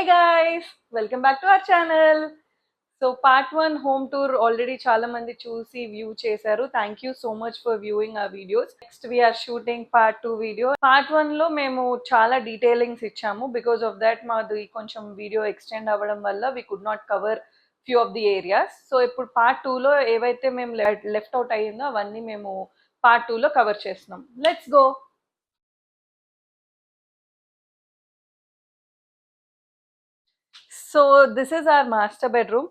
Hey guys, welcome back to our channel. So part 1 home tour already చాలా మంది చూసి view చేశారు. Thank you so much for viewing our videos. Next we are shooting part 2 video. Part 1 లో మేము చాలా detailings ఇచ్చాము. Because of that మాది కొంచెం వీడియో ఎక్స్టెండ్ అవ్వడం వల్ల we could not cover few of the areas. So ఇప్పుడు part 2 లో ఏవైతే మేము లెఫ్ట్ అవుట్ అయ్యిందో అవన్నీ మేము part 2 లో కవర్ చేస్తున్నాం. Let's go. So this is our master bedroom.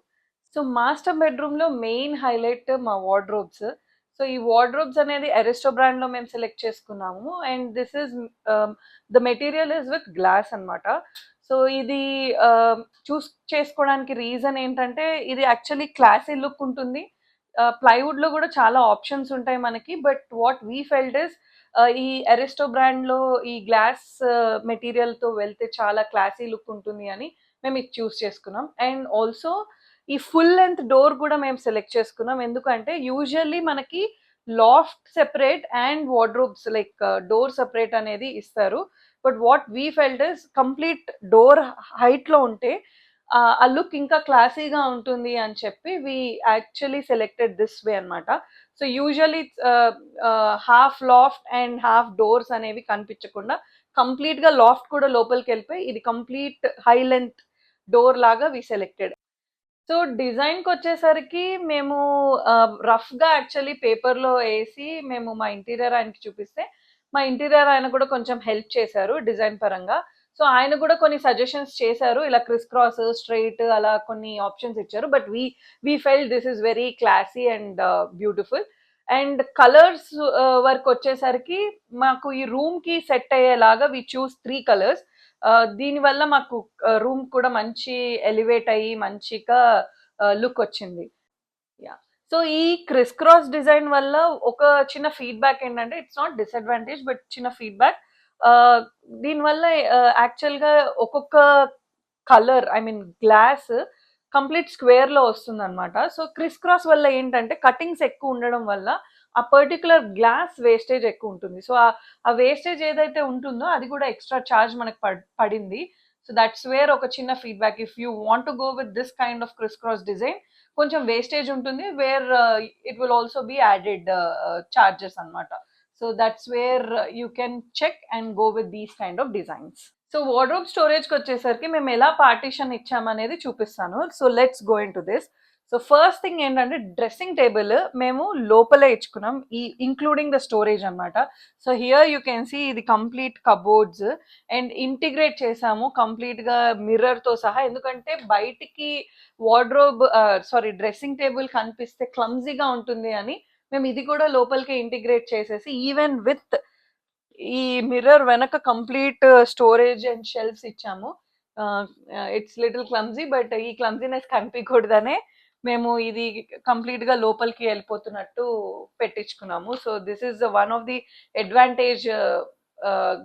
So master bedroom లో మెయిన్ హైలైట్ మా వార్డ్రోబ్స్. సో ఈ వార్డ్రోబ్స్ అనేది అరిస్టో బ్రాండ్ లో మేము సెలెక్ట్ చేసుకున్నాము. And this is the material is with glass అన్నమాట. సో ఇది చూస్ చేసుకోవడానికి రీజన్ ఏంటంటే ఇది యాక్చువల్లీ క్లాసీ లుక్ ఉంటుంది. ప్లైవుడ్ లో కూడా చాలా ఆప్షన్స్ ఉంటాయి మనకి. But what we felt is ఈ అరిస్టో బ్రాండ్ లో ఈ గ్లాస్ మెటీరియల్ తో వెళ్తే చాలా క్లాసీ లుక్ ఉంటుంది అని మేము ఇది చూస్ చేసుకున్నాం. అండ్ ఆల్సో ఈ ఫుల్ లెంత్ డోర్ కూడా మేము సెలెక్ట్ చేసుకున్నాం. ఎందుకంటే యూజువల్లీ మనకి loft separate and wardrobes like door separate అనేది ఇస్తారు. But what we felt is complete door height లో ఉంటే ఆ లుక్ ఇంకా క్లాసీగా ఉంటుంది అని చెప్పి we actually selected this way అనమాట. So usually half loft and half doors అనేవి కనిపించకుండా కంప్లీట్ గా లాఫ్ట్ కూడా లోపలికి వెళ్ళిపోయి ఇది కంప్లీట్ హై లెంత్ డోర్ లాగా వి సెలెక్టెడ్. సో డిజైన్ కి వచ్చేసరికి మేము రఫ్ గా యాక్చువల్లీ పేపర్ లో వేసి మేము మా ఇంటీరియర్ ఆయనకి చూపిస్తే మా ఇంటీరియర్ ఆయన కూడా కొంచెం హెల్ప్ చేశారు డిజైన్ పరంగా. సో ఆయన కూడా కొన్ని సజెషన్స్ చేశారు, ఇలా క్రిస్ క్రాస్ స్ట్రైట్ అలా కొన్ని ఆప్షన్స్ ఇచ్చారు. But we felt this is very classy and beautiful. And colours work వచ్చేసరికి మాకు ఈ రూమ్ కి సెట్ అయ్యేలాగా వి చూస్ 3 కలర్స్. దీనివల్ల మాకు రూమ్ కూడా మంచి ఎలివేట్ అయ్యి మంచిగా లుక్ వచ్చింది. యా. సో ఈ క్రిస్ క్రాస్ డిజైన్ వల్ల ఒక చిన్న ఫీడ్బ్యాక్ ఏంటంటే ఇట్స్ నాట్ డిసడ్వాంటేజ్ బట్ చిన్న ఫీడ్బ్యాక్. దీనివల్ల యాక్చువల్ గా ఒక్కొక్క colour I mean glass complete square లో వస్తుంది అనమాట. సో క్రిస్ క్రాస్ వల్ల ఏంటంటే కటింగ్స్ ఎక్కువ ఉండడం వల్ల ఆ పర్టికులర్ గ్లాస్ వేస్టేజ్ ఎక్కువ ఉంటుంది. సో ఆ వేస్టేజ్ ఏదైతే ఉంటుందో అది కూడా ఎక్స్ట్రా ఛార్జ్ మనకు పడింది. సో దట్స్ వేర్ ఒక చిన్న feedback. If you want to go with this kind of criss cross design కొంచెం వేస్టేజ్ ఉంటుంది, where it will also be added charges అనమాట. So that's where you can check and go with these kind of designs. So wardrobe స్టోరేజ్కి వచ్చేసరికి మేము ఎలా partition ఇచ్చామనేది చూపిస్తాను. So let's go in to this. So first thing ఏంటంటే dressing table మేము లోపలే ఇచ్చుకున్నాం, ఈ ఇంక్లూడింగ్ ద స్టోరేజ్ అనమాట. So here you can see ఇది కంప్లీట్ కబోర్డ్స్ అండ్ ఇంటిగ్రేట్ చేసాము కంప్లీట్ గా మిర్రర్ తో సహా. ఎందుకంటే బయటికి వార్డ్రోబ్ డ్రెస్సింగ్ టేబుల్ కనిపిస్తే క్లమ్జీగా ఉంటుంది అని మేము ఇది కూడా లోపలికి ఇంటిగ్రేట్ చేసేసి ఈవెన్ విత్ ఈ మిర్రర్ వెనక కంప్లీట్ స్టోరేజ్ అండ్ షెల్ఫ్స్ ఇచ్చాము. ఇట్స్ లిటిల్ క్లమ్జీ బట్ ఈ క్లమ్జీనెస్ కనిపించకూడదనే మేము ఇది కంప్లీట్ గా లోపలికి వెళ్ళిపోతున్నట్టు పెట్టించుకున్నాము. So this is one of the advantage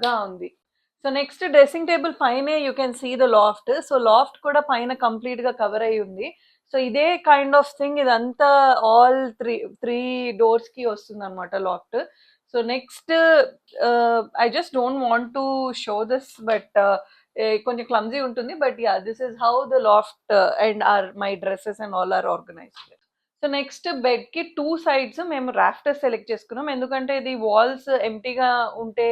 గా ఉంది. సో నెక్స్ట్ డ్రెస్సింగ్ టేబుల్ పైనే you can see the loft. So loft కూడా పైన కంప్లీట్ గా కవర్ అయి ఉంది. సో ఇదే కైండ్ ఆఫ్ థింగ్ ఇదంతా ఆల్ త్రీ డోర్స్ కి వస్తుంది అనమాట loft. So next I just don't want to show this but కొంచెం క్లమ్జీ ఉంటుంది. But yeah this is how the loft and my dresses and all are organised. So next bed కి 2 sides మేము rafters select చేసుకున్నాం. ఎందుకంటే ఇది walls ఎంటీగా ఉంటే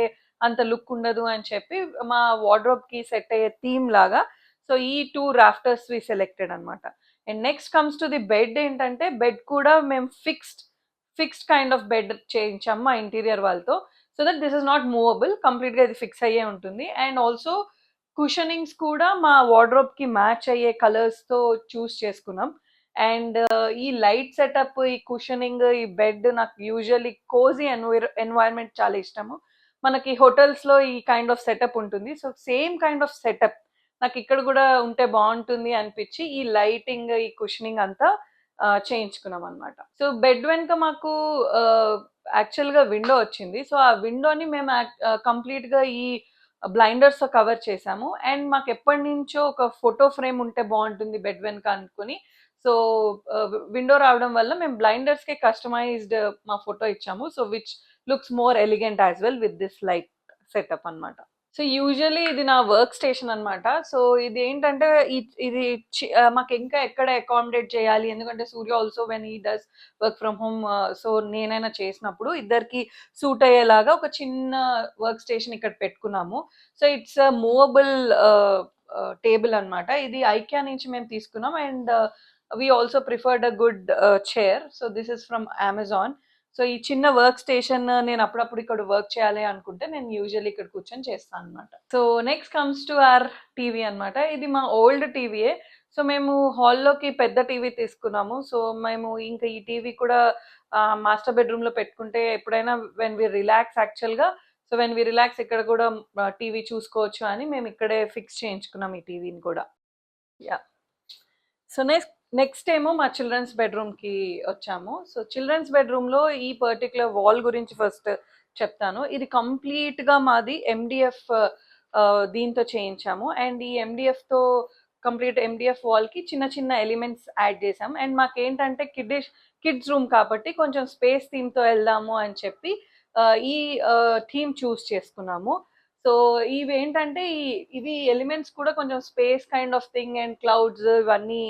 అంత look ఉండదు అని చెప్పి మా వార్డ్రోబ్ కి సెట్ అయ్యే థీమ్ లాగా సో ఈ 2 రాఫ్టర్స్ వి సెలెక్టెడ్ అనమాట. And next comes to the bed. ఏంటంటే బెడ్ కూడా మేము ఫిక్స్డ్ కైండ్ ఆఫ్ బెడ్ చేయించాము మా ఇంటీరియర్ వాళ్ళతో. So that this is not movable, complete గా ఇది ఫిక్స్ అయ్యే ఉంటుంది. అండ్ ఆల్సో కుషనింగ్స్ కూడా మా వార్డ్రోబ్ కి మ్యాచ్ అయ్యే కలర్స్ తో చూస్ చేసుకున్నాం. అండ్ ఈ లైట్ సెటప్, ఈ కుషనింగ్, ఈ బెడ్ నాకు యూజువల్లీ కోజీ ఎన్వైరన్మెంట్ చాలా ఇష్టము. మనకి హోటల్స్ లో ఈ కైండ్ ఆఫ్ సెటప్ ఉంటుంది. So same kind of setup నాకు ఇక్కడ కూడా ఉంటే బాగుంటుంది అనిపించి ఈ లైటింగ్, ఈ కుషనింగ్ అంతా చేయించుకున్నాం అనమాట. సో బెడ్ వెనుక మాకు యాక్చువల్ గా విండో వచ్చింది. సో ఆ విండోని మేము కంప్లీట్ గా ఈ బ్లైండర్స్ తో కవర్ చేసాము. అండ్ మాకు ఎప్పటి నుంచో ఒక ఫోటో ఫ్రేమ్ ఉంటే బాగుంటుంది బెడ్ వెనుక అనుకుని సో విండో రావడం వల్ల మేము బ్లైండర్స్ కి కస్టమైజ్డ్ మా ఫోటో ఇచ్చాము. So which looks more elegant as well with this light setup అనమాట. సో యూజువల్లీ ఇది నా వర్క్ స్టేషన్ అనమాట. సో ఇది ఏంటంటే ఇది మాకు ఇంకా ఎక్కడ అకామిడేట్ చేయాలి, ఎందుకంటే Surya also when he does work from home, so నేనైనా చేసినప్పుడు ఇద్దరికి సూట్ అయ్యేలాగా ఒక చిన్న వర్క్ స్టేషన్ ఇక్కడ పెట్టుకున్నాము. సో ఇట్స్ మూవబుల్ టేబుల్ అనమాట. ఇది ఐకియా నుంచి మేము తీసుకున్నాం. And we also preferred a good chair. So this is from Amazon. So ఈ చిన్న వర్క్ స్టేషన్ నేను అప్పుడప్పుడు ఇక్కడ వర్క్ చేయాలి అనుకుంటే నేను యూజువల్లీ ఇక్కడ కూర్చొని చేస్తాను అనమాట. So next comes to our TV అనమాట. ఇది మా ఓల్డ్ టీవీయే. సో మేము హాల్లోకి పెద్ద టీవీ తీసుకున్నాము. సో మేము ఇంకా ఈ టీవీ కూడా మాస్టర్ బెడ్రూమ్ లో పెట్టుకుంటే ఎప్పుడైనా వెన్ వి రిలాక్స్ యాక్చువల్గా, సో వెన్ వి రిలాక్స్ ఇక్కడ కూడా టీవీ చూసుకోవచ్చు అని మేము ఇక్కడే ఫిక్స్ చేయించుకున్నాం ఈ టీవీని కూడా. యా. సో నెక్స్ట్ ఏమో మా చిల్డ్రన్స్ బెడ్రూమ్కి వచ్చాము. సో చిల్డ్రన్స్ బెడ్రూమ్లో ఈ పర్టికులర్ వాల్ గురించి ఫస్ట్ చెప్తాను. ఇది కంప్లీట్గా మాది ఎండిఎఫ్ దీంతో చేయించాము. అండ్ ఈ ఎండిఎఫ్తో కంప్లీట్ ఎండిఎఫ్ వాల్కి చిన్న చిన్న ఎలిమెంట్స్ యాడ్ చేసాం. అండ్ మాకేంటంటే కిడ్స్ రూమ్ కాబట్టి కొంచెం స్పేస్ థీమ్తో వెళ్దాము అని చెప్పి ఈ థీమ్ చూస్ చేసుకున్నాము. సో ఇవి ఏంటంటే ఇవి ఎలిమెంట్స్ కూడా కొంచెం space kind of thing and clouds ఇవన్నీ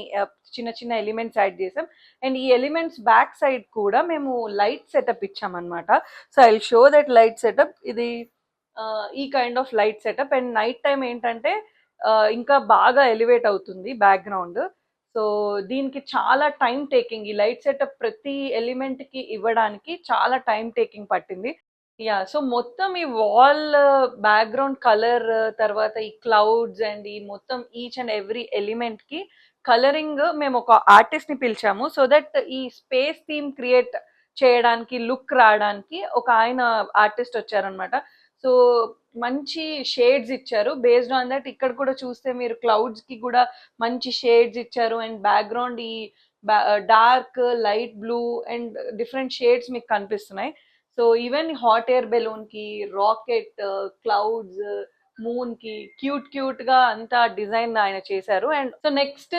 చిన్న చిన్న ఎలిమెంట్స్ యాడ్ చేసాం. అండ్ ఈ ఎలిమెంట్స్ బ్యాక్ సైడ్ కూడా మేము లైట్ సెటప్ ఇచ్చామన్నమాట. So I will show that light setup. ఇది ఈ kind of light setup. And night time ఏంటంటే ఇంకా బాగా ఎలివేట్ అవుతుంది బ్యాక్గ్రౌండ్. సో దీనికి చాలా టైం టేకింగ్, ఈ లైట్ సెటప్ ప్రతి ఎలిమెంట్కి ఇవ్వడానికి చాలా టైం టేకింగ్ పట్టింది. యా. సో మొత్తం ఈ వాల్ బ్యాక్గ్రౌండ్ కలర్, తర్వాత ఈ క్లౌడ్స్ అండ్ ఈ మొత్తం ఈచ్ అండ్ ఎవ్రీ ఎలిమెంట్ కి కలరింగ్ మేము ఒక ఆర్టిస్ట్ ని పిలిచాము. సో దట్ ఈ స్పేస్ థీమ్ క్రియేట్ చేయడానికి, లుక్ రావడానికి ఒక ఆయన ఆర్టిస్ట్ వచ్చారనమాట. సో మంచి షేడ్స్ ఇచ్చారు. బేస్డ్ ఆన్ దట్ ఇక్కడ కూడా చూస్తే మీరు క్లౌడ్స్ కి కూడా మంచి షేడ్స్ ఇచ్చారు. అండ్ బ్యాక్గ్రౌండ్ ఈ dark, light blue and different shades మీకు కనిపిస్తున్నాయి. So even hot air balloon కి, రాకెట్, క్లౌడ్స్, మూన్ కి క్యూట్ గా అంతా డిజైన్ ఆయన చేశారు. అండ్ సో నెక్స్ట్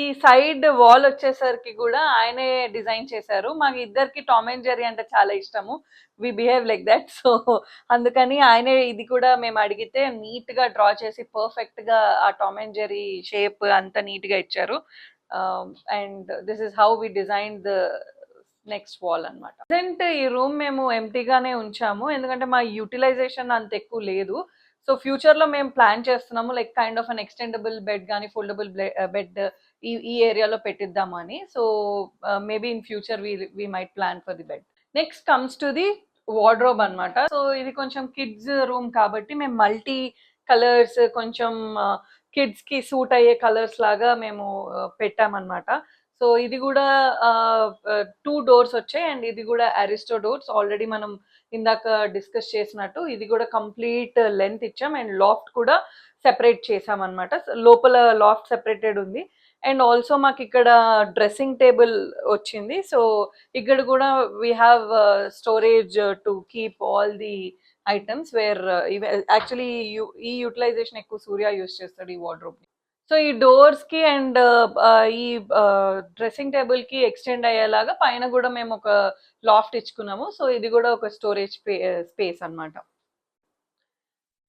ఈ సైడ్ వాల్ వచ్చేసరికి కూడా ఆయనే డిజైన్ చేశారు. మాకు ఇద్దరికి టామ్ అండ్ జెర్రీ అంటే చాలా ఇష్టము. We behave like that. So అందుకని ఆయనే ఇది కూడా మేము అడిగితే నీట్ గా డ్రా చేసి పర్ఫెక్ట్ గా ఆ టామ్ అండ్ జెర్రీ షేప్ అంతా నీట్ గా ఇచ్చారు. And this is how we design the next wall అనమాట. ప్రజెంట్ ఈ రూమ్ మేము ఎంటీగానే ఉంచాము, ఎందుకంటే మా యూటిలైజేషన్ అంత ఎక్కువ లేదు. సో ఫ్యూచర్ లో మేము ప్లాన్ చేస్తున్నాము like kind of unextendable bed కానీ ఫోల్డబుల్ బెడ్ ఈ ఏరియాలో పెట్టిద్దామని. So maybe in future we might plan for the bed. Next comes to the wardrobe అనమాట. సో ఇది కొంచెం కిడ్స్ రూమ్ కాబట్టి మేము మల్టీ కలర్స్, కొంచెం కిడ్స్ కి సూట్ అయ్యే కలర్స్ లాగా మేము పెట్టామన్నమాట. సో ఇది కూడా 2 డోర్స్ వచ్చాయి. అండ్ ఇది కూడా అరిస్టో డోర్స్. ఆల్రెడీ మనం ఇందాక డిస్కస్ చేసినట్టు ఇది కూడా కంప్లీట్ లెంత్ ఇచ్చాం. అండ్ లాఫ్ట్ కూడా సెపరేట్ చేసాం అనమాట. లోపల లాఫ్ట్ సెపరేటెడ్ ఉంది. అండ్ ఆల్సో మాకు ఇక్కడ డ్రెస్సింగ్ టేబుల్ వచ్చింది. సో ఇక్కడ కూడా we have storage to keep all the items where actually ఈ యూటిలైజేషన్ ఎక్కువ సూర్య యూజ్ చేస్తాడు ఈ వార్డ్రోబ్ ని. సో ఈ డోర్స్ కి అండ్ ఈ డ్రెస్సింగ్ టేబుల్ కి ఎక్స్టెండ్ అయ్యేలాగా పైన కూడా మేము ఒక లాఫ్ట్ ఇచ్చుకున్నాము. సో ఇది కూడా ఒక స్టోరేజ్ స్పేస్ అన్నమాట.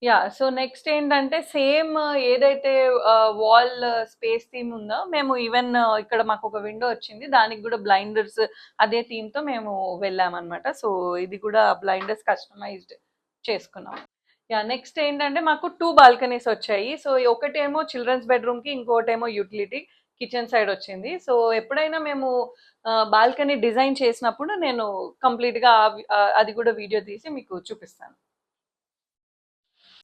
యా. సో నెక్స్ట్ ఏంటంటే సేమ్ ఏదైతే వాల్ స్పేస్ థీమ్ ఉందో మేము ఈవెన్ ఇక్కడ మాకు ఒక విండో వచ్చింది, దానికి కూడా బ్లైండర్స్ అదే థీమ్ తో మేము వెళ్ళామన్నమాట. సో ఇది కూడా బ్లైండర్స్ కస్టమైజ్డ్ చేసుకున్నాం. యా. నెక్స్ట్ ఏంటంటే మాకు 2 బాల్కనీస్ వచ్చాయి. సో ఒకటేమో చిల్డ్రన్స్ బెడ్రూమ్ కి, ఇంకోటేమో యూటిలిటీ కిచెన్ సైడ్ వచ్చింది. సో ఎప్పుడైనా మేము బాల్కనీ డిజైన్ చేసినప్పుడు నేను కంప్లీట్ గా అది కూడా వీడియో తీసి మీకు చూపిస్తాను.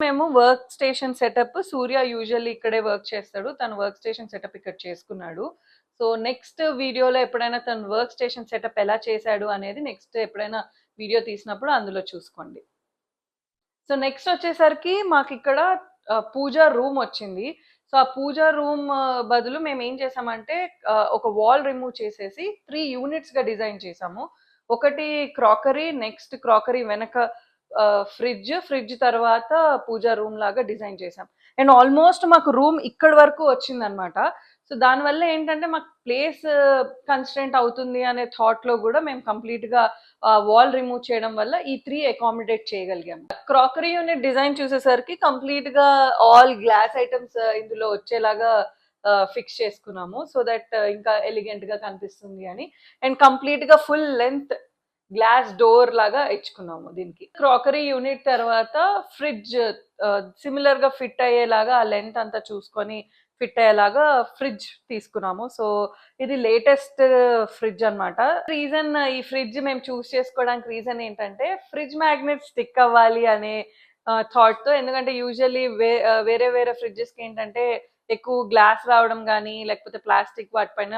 మేము వర్క్ స్టేషన్ సెటప్, సూర్య యూజువల్లీ ఇక్కడే వర్క్ చేస్తాడు, తను వర్క్ స్టేషన్ సెటప్ ఇక్కడ చేసుకున్నాడు. సో నెక్స్ట్ వీడియోలో ఎప్పుడైనా తను వర్క్ స్టేషన్ సెటప్ ఎలా చేశాడు అనేది నెక్స్ట్ ఎప్పుడైనా వీడియో తీసినప్పుడు అందులో చూసుకోండి. సో నెక్స్ట్ వచ్చేసరికి మాకు ఇక్కడ పూజా రూమ్ వచ్చింది. సో ఆ పూజా రూమ్ బదులు మేము ఏం చేసామంటే ఒక వాల్ రిమూవ్ చేసేసి 3 యూనిట్స్ గా డిజైన్ చేసాము. ఒకటి క్రాకరీ, నెక్స్ట్ క్రాకరీ వెనక ఫ్రిడ్జ్ తర్వాత పూజా రూమ్ లాగా డిజైన్ చేసాం. అండ్ ఆల్మోస్ట్ మాకు రూమ్ ఇక్కడ వరకు వచ్చిందనమాట. సో దానివల్ల ఏంటంటే మాకు ప్లేస్ కన్స్ట్రెంట్ అవుతుంది అనే థాట్ లో కూడా మేము కంప్లీట్ గా వాల్ రిమూవ్ చేయడం వల్ల ఈ 3 అకామిడేట్ చేయగలిగాము. క్రాకరీ యూనిట్ డిజైన్ చూసేసరికి కంప్లీట్ గా ఆల్ గ్లాస్ ఐటమ్స్ ఇందులో వచ్చేలాగా ఫిక్స్ చేసుకున్నాము, సో దట్ ఇంకా ఎలిగెంట్ గా కనిపిస్తుంది అని. అండ్ కంప్లీట్ గా ఫుల్ లెంత్ గ్లాస్ డోర్ లాగా ఇచ్చుకున్నాము దీనికి. క్రాకరీ యూనిట్ తర్వాత ఫ్రిడ్జ్ సిమిలర్ గా ఫిట్ అయ్యేలాగా ఆ లెంత్ అంతా చూసుకొని ఫిట్ అయ్యేలాగా ఫ్రిడ్జ్ తీసుకున్నాము. సో ఇది లేటెస్ట్ ఫ్రిడ్జ్ అన్నమాట. రీజన్ ఈ ఫ్రిడ్జ్ మేము చూస్ చేసుకోవడానికి రీజన్ ఏంటంటే ఫ్రిడ్జ్ మ్యాగ్నెట్ స్టిక్ అవ్వాలి అనే థాట్ తో. ఎందుకంటే యూజువల్లీ వేరే వేరే ఫ్రిడ్జెస్ కి ఏంటంటే ఎక్కువ గ్లాస్ రావడం కానీ లేకపోతే ప్లాస్టిక్ వాటిపైన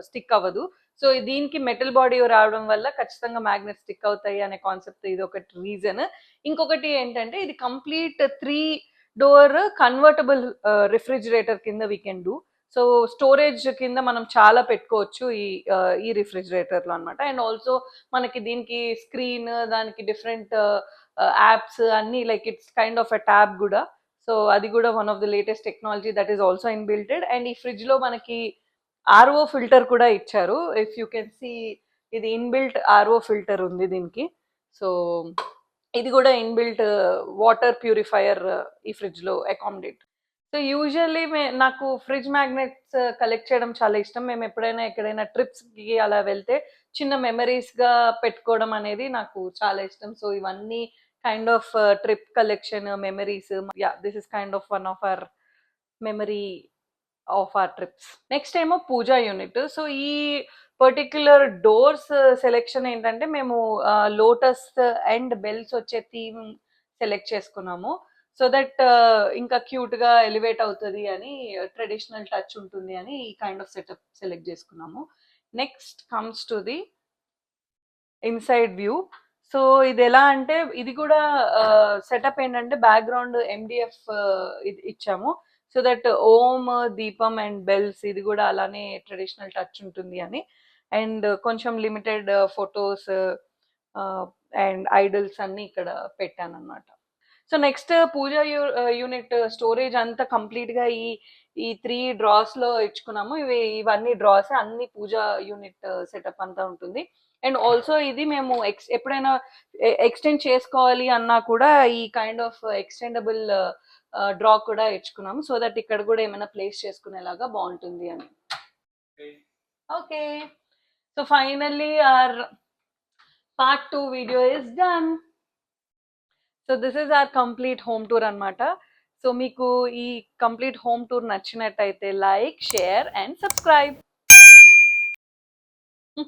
స్టిక్ అవ్వదు. సో దీనికి మెటల్ బాడీ రావడం వల్ల ఖచ్చితంగా మ్యాగ్నెట్ స్టిక్ అవుతాయి అనే కాన్సెప్ట్ ఇది ఒకటి రీజన్. ఇంకొకటి ఏంటంటే ఇది కంప్లీట్ 3 డోర్ కన్వర్టబుల్ రిఫ్రిజిరేటర్ కింద we can do. So storage కింద మనం చాలా పెట్టుకోవచ్చు ఈ రిఫ్రిజిరేటర్ లో అనమాట. అండ్ ఆల్సో మనకి దీనికి స్క్రీన్, దానికి డిఫరెంట్ యాప్స్ అన్ని, like it's kind of a tab కూడా. సో అది కూడా one of the latest technology that is also inbuilted. And ఈ ఫ్రిడ్జ్ లో మనకి ఆర్ఓ ఫిల్టర్ కూడా ఇచ్చారు. ఇఫ్ యూ కెన్ సీ, ఇది ఇన్బిల్ట్ ఆర్ఓ ఫిల్టర్ ఉంది దీనికి. సో ఇది కూడా ఇన్బిల్ట్ వాటర్ ప్యూరిఫైయర్ ఈ ఫ్రిడ్జ్ లో అకామిడేట్. సో యూజువల్లీ నాకు ఫ్రిడ్జ్ మ్యాగ్నెట్స్ కలెక్ట్ చేయడం చాలా ఇష్టం. మేము ఎప్పుడైనా ఎక్కడైనా ట్రిప్స్ కి అలా వెళ్తే చిన్న మెమరీస్ గా పెట్టుకోవడం అనేది నాకు చాలా ఇష్టం. సో ఇవన్నీ kind of trip collection memories. Yeah, this is kind of one of our memory of our trips. Next ఏమో పూజా యూనిట్. సో ఈ పర్టిక్యులర్ డోర్స్ సెలెక్షన్ ఏంటంటే మేము లోటస్ అండ్ బెల్స్ వచ్చే థీమ్ సెలెక్ట్ చేసుకున్నాము. సో దట్ ఇంకా cute గా elevate అవుతుంది అని, ట్రెడిషనల్ టచ్ ఉంటుంది అని ఈ కైండ్ ఆఫ్ సెటప్ సెలెక్ట్ చేసుకున్నాము. Next comes to the inside view. So ఇది ఎలా అంటే ఇది కూడా సెటప్ ఏంటంటే బ్యాక్గ్రౌండ్ MDF ఇచ్చాము. సో దట్ ఓం, దీపం అండ్ బెల్స్ ఇది కూడా అలానే ట్రెడిషనల్ టచ్ ఉంటుంది అని. అండ్ కొంచెం లిమిటెడ్ ఫొటోస్ అండ్ ఐడల్స్ అన్ని ఇక్కడ పెట్టాను అనమాట. సో నెక్స్ట్ పూజా యూనిట్ స్టోరేజ్ అంతా కంప్లీట్ గా ఈ 3 డ్రాస్ లో ఇచ్చుకున్నాము. ఇవన్నీ డ్రాస్ అన్ని పూజా యూనిట్ సెటప్ అంతా ఉంటుంది. అండ్ ఆల్సో ఇది మేము ఎప్పుడైనా ఎక్స్టెండ్ చేసుకోవాలి అన్నా కూడా ఈ కైండ్ ఆఫ్ ఎక్స్టెండబుల్ డ్రా కూడా ఇచ్చుకున్నాము, సో దట్ ఇక్కడ కూడా ఏమైనా ప్లేస్ చేసుకునేలాగా బాగుంటుంది అని. Okay, so finally our part 2 video is done. So this is our complete home tour అన్నమాట. సో మీకు ఈ కంప్లీట్ హోమ్ టూర్ నచ్చినట్టయితే లైక్, షేర్ అండ్ సబ్స్క్రైబ్.